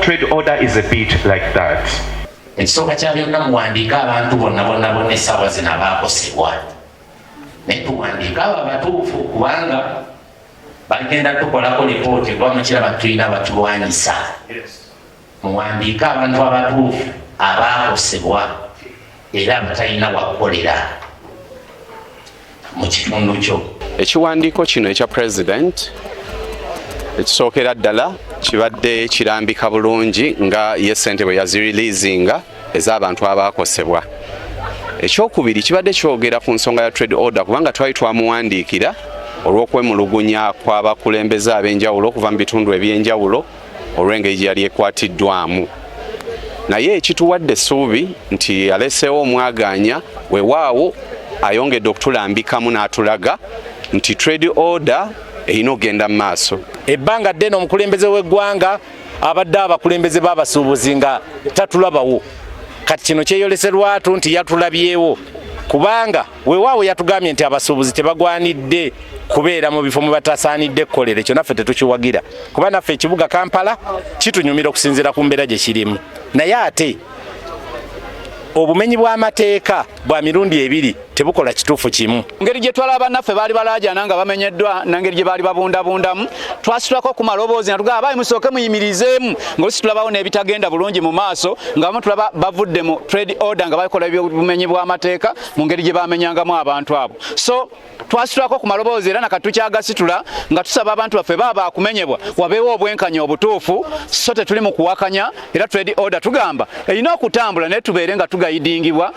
trade order is a bit like that. Ekisooka kya byonna muwandiika abantu bonna essaawa zino abaakosebwa. Naye tuwandiika abo abatuufu kubanga bagenda tukolako lipooti kuba mukiraba tulina abatulwanyisa. Muwandiike abantu abatuufu abaakosebwa era abatalina wakukolera mu kitundu kyo. Ekiwandiiko kino ekya President ekisookera ddala kibadde kirambika bulungi nga ye ssente bwe yazireleasinga ez'abantu abaakosebwa. Ekyokubiri kibadde kyogera ku nsonga ya trade order kubanga twali twamuwandiikira olw'okwemulugunya kw'abakulembeze ab'enjawulo okuva mu bitundu eby'enjawulo olw'engeri gye yali ekwatiddwamu. Naye ekituwadde essuubi nti aleseewo omwaganya weewaawo ayongedde okutulambikamu n'atulaga nti trade order erina okugenda mu maaso. Ebbanga ddene omukulembeze w'eggwanga abadde abakulembeze b'abasuubuzi nga tatulabawo. Kati kino kyeyoleserwatu nti yatulabyewo kubanga weewaawo yatugambye nti abasuubuzi tebagwanidde kubeera mu bifo mwe batasaanidde kukolera. Ekyo naffe tetukiwagira kuba naffe ekibuga Kampala kitunyumira okusinziira ku mbeera gye kirimu. Naye ate obumenyi bw'amateeka bwa mirundi ebiri tebukola kituufu kimu. Ngeri gye twalaba bannaffe baali balaajana nga bamenyeddwa nangeri gye baali babundabundamu twasitulako ku maloboozi natugamba abayi musooke muyimirizeemu ng'olusi tulabawo n'ebitagenda bulungi mu maaso nga bamu tulaba bavudde mu trade order nga bakola eby'obumenyi bw'amateeka mu ngeri gye bamenyangamu abantu abo. So twasitulako ku maloboozi era nakati tukyagasitula nga tusaba abantu baffe baba akumenyebwa wabeewo obwenkanya obutuufu so tetuli mu kuwakanya era trade order tugamba erina okutambula naye tubeere nga tugayidingibwa.